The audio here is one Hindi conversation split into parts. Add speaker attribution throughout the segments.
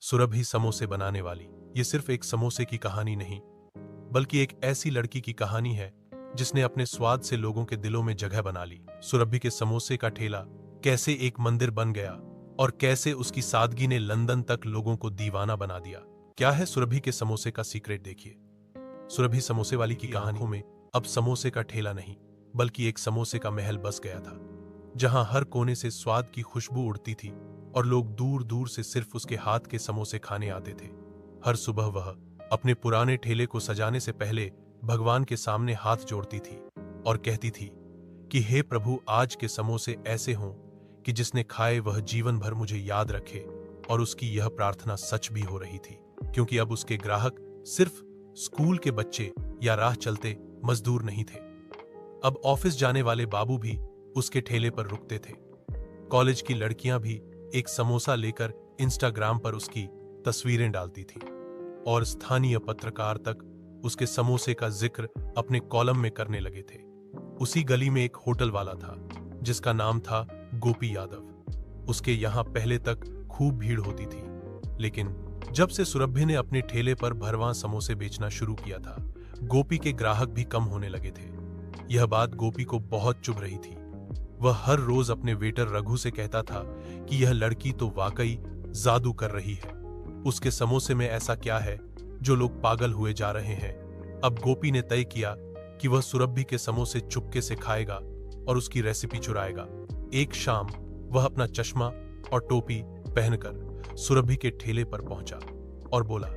Speaker 1: सुरभि समोसे बनाने वाली। ये सिर्फ एक समोसे की कहानी नहीं, बल्कि एक ऐसी लड़की की कहानी है जिसने अपने स्वाद से लोगों के दिलों में जगह बना ली। सुरभि के समोसे का ठेला कैसे एक मंदिर बन गया और कैसे उसकी सादगी ने लंदन तक लोगों को दीवाना बना दिया। क्या है सुरभि के समोसे का सीक्रेट, देखिए। सुरभि समोसे वाली की कहानियों में अब समोसे का ठेला नहीं, बल्कि एक समोसे का महल बस गया था, जहां हर कोने से स्वाद की खुशबू उड़ती थी और लोग दूर दूर से सिर्फ उसके हाथ के समोसे खाने आते थे। हर सुबह वह अपने पुराने ठेले को सजाने से पहले भगवान के सामने हाथ जोड़ती थी और कहती थी कि हे प्रभु, आज के समोसे ऐसे हों कि जिसने खाए वह जीवन भर मुझे याद रखे। और उसकी यह प्रार्थना सच भी हो रही थी, क्योंकि अब उसके ग्राहक सिर्फ स्कूल के बच्चे या राह चलते मजदूर नहीं थे। अब ऑफिस जाने वाले बाबू भी उसके ठेले पर रुकते थे। कॉलेज की लड़कियां भी एक समोसा लेकर इंस्टाग्राम पर उसकी तस्वीरें डालती थीं और स्थानीय पत्रकार तक उसके समोसे का जिक्र अपने कॉलम में करने लगे थे। उसी गली में एक होटल वाला था जिसका नाम था गोपी यादव। उसके यहां पहले तक खूब भीड़ होती थी, लेकिन जब से सुरभि ने अपने ठेले पर भरवां समोसे बेचना शुरू किया था, गोपी के ग्राहक भी कम होने लगे थे। यह बात गोपी को बहुत चुभ रही थी। वह हर रोज अपने वेटर रघु से कहता था कि यह लड़की तो वाकई जादू कर रही है। उसके समोसे में ऐसा क्या है जो लोग पागल हुए जा रहे हैं। अब गोपी ने तय किया कि वह सुरभि के समोसे चुपके से खाएगा और उसकी रेसिपी चुराएगा। एक शाम वह अपना चश्मा और टोपी पहनकर सुरभि के ठेले पर पहुंचा और बोला,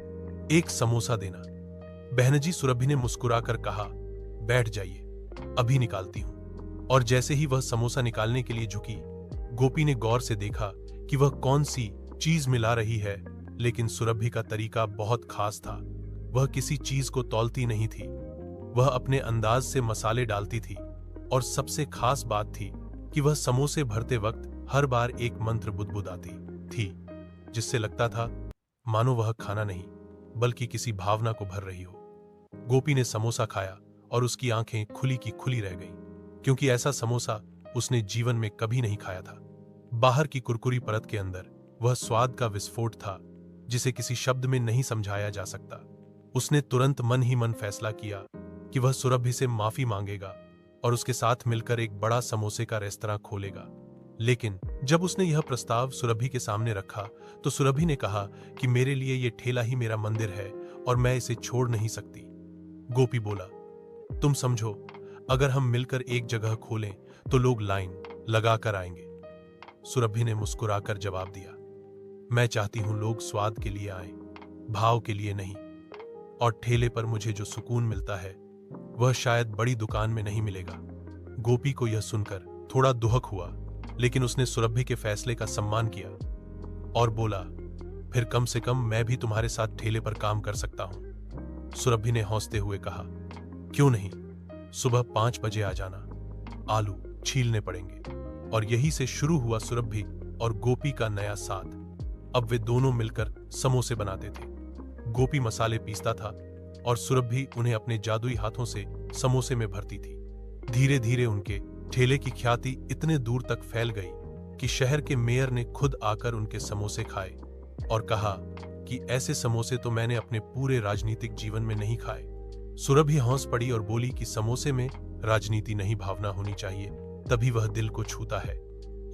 Speaker 1: एक समोसा देना। बहनजी, सुरभि ने मुस्कुराकर कहा, बैठ जाइए, अभी निकालती हूं। और जैसे ही वह समोसा निकालने के लिए झुकी, गोपी ने गौर से देखा कि वह कौन सी चीज मिला रही है। लेकिन सुरभि का तरीका बहुत खास था। वह किसी चीज को तौलती नहीं थी, वह अपने अंदाज से मसाले डालती थी। और सबसे खास बात थी कि वह समोसे भरते वक्त हर बार एक मंत्र बुदबुदाती थी, जिससे लगता था मानो वह खाना नहीं बल्कि किसी भावना को भर रही हो। गोपी ने समोसा खाया और उसकी आंखें खुली की खुली रह गईं, क्योंकि ऐसा समोसा उसने जीवन में कभी नहीं खाया था। बाहर की कुरकुरी परत के अंदर वह स्वाद का विस्फोट था जिसे किसी शब्द में नहीं समझाया जा सकता। उसने तुरंत मन ही मन फैसला किया कि वह सुरभि से माफी मांगेगा और उसके साथ मिलकर एक बड़ा समोसे का रेस्तरां खोलेगा। लेकिन जब उसने यह प्रस्ताव सुरभि के सामने रखा तो सुरभि ने कहा कि मेरे लिए यह ठेला ही मेरा मंदिर है और मैं इसे छोड़ नहीं सकती। गोपी बोला, तुम समझो, अगर हम मिलकर एक जगह खोलें तो लोग लाइन लगाकर आएंगे। सुरभि ने मुस्कुराकर जवाब दिया, मैं चाहती हूं लोग स्वाद के लिए आएं, भाव के लिए नहीं। और ठेले पर मुझे जो सुकून मिलता है वह शायद बड़ी दुकान में नहीं मिलेगा। गोपी को यह सुनकर थोड़ा दुहक हुआ, लेकिन उसने सुरभि के फैसले का सम्मान किया और बोला, फिर कम से कम मैं भी तुम्हारे साथ ठेले पर काम कर सकता हूं। सुरभि ने हंसते हुए कहा, क्यों नहीं, सुबह 5 बजे आ जाना, आलू छीलने पड़ेंगे। और यही से शुरू हुआ सुरभि और गोपी का नया साथ। अब वे दोनों मिलकर समोसे बनाते थे। गोपी मसाले पीसता था और सुरभि उन्हें अपने जादुई हाथों से समोसे में भरती थी। धीरे धीरे उनके ठेले की ख्याति इतने दूर तक फैल गई कि शहर के मेयर ने खुद आकर उनके समोसे खाए और कहा कि ऐसे समोसे तो मैंने अपने पूरे राजनीतिक जीवन में नहीं खाए। सुरभि हंस पड़ी और बोली कि समोसे में राजनीति नहीं, भावना होनी चाहिए, तभी वह दिल को छूता है।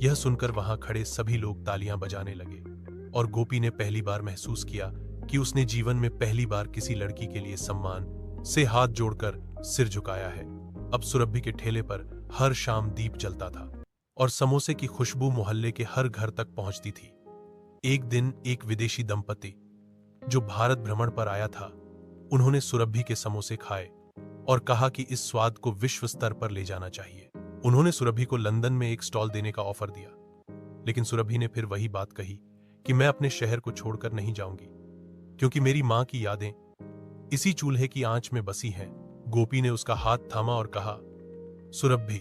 Speaker 1: यह सुनकर वहां खड़े सभी लोग तालियां बजाने लगे और गोपी ने पहली बार महसूस किया कि उसने जीवन में पहली बार किसी लड़की के लिए सम्मान से हाथ जोड़कर सिर झुकाया है। अब सुरभि के ठेले पर हर शाम दीप जलता था और समोसे की खुशबू मोहल्ले के हर घर तक पहुंचती थी। एक दिन एक विदेशी दंपति जो भारत भ्रमण पर आया था, उन्होंने सुरभि के समोसे खाए और कहा कि इस स्वाद को विश्व स्तर पर ले जाना चाहिए। उन्होंने सुरभि को लंदन में एक स्टॉल देने का ऑफर दिया, लेकिन सुरभि ने फिर वही बात कही कि मैं अपने शहर को छोड़कर नहीं जाऊंगी, क्योंकि मेरी मां की यादें इसी चूल्हे की आंच में बसी हैं। गोपी ने उसका हाथ थामा और कहा, सुरभि,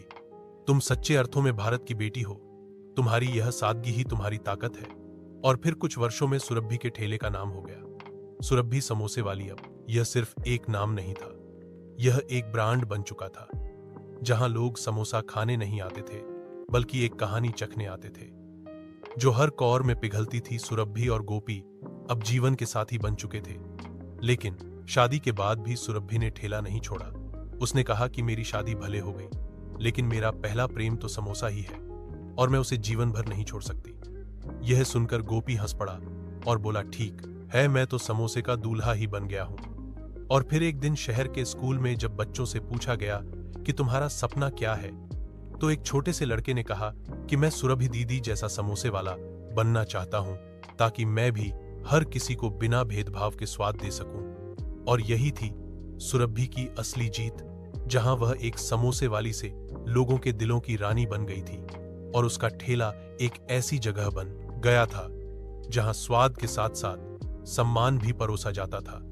Speaker 1: तुम सच्चे अर्थों में भारत की बेटी हो, तुम्हारी यह सादगी ही तुम्हारी ताकत है। और फिर कुछ वर्षों में सुरभि के ठेले का नाम हो गया सुरभि समोसे वाली। अब यह सिर्फ एक नाम नहीं था, यह एक ब्रांड बन चुका था, जहां लोग समोसा खाने नहीं आते थे बल्कि एक कहानी चखने आते थे जो हर कौर में पिघलती थी। सुरभि और गोपी अब जीवन के साथी बन चुके थे। लेकिन शादी के बाद भी सुरभि ने ठेला नहीं छोड़ा। उसने कहा कि मेरी शादी भले हो गई, लेकिन मेरा पहला प्रेम तो समोसा ही है और मैं उसे जीवन भर नहीं छोड़ सकती। यह सुनकर गोपी हंस पड़ा और बोला, ठीक है, मैं तो समोसे का दूल्हा ही बन गया हूं। और फिर एक दिन शहर के स्कूल में जब बच्चों से पूछा गया कि तुम्हारा सपना क्या है, तो एक छोटे से लड़के ने कहा कि मैं सुरभि दीदी जैसा समोसे वाला बनना चाहता हूं, ताकि मैं भी हर किसी को बिना भेदभाव के स्वाद दे सकूं। और यही थी सुरभि की असली जीत, जहां वह एक समोसे वाली से लोगों के दिलों की रानी बन गई थी और उसका ठेला एक ऐसी जगह बन गया था जहां स्वाद के साथ साथ सम्मान भी परोसा जाता था।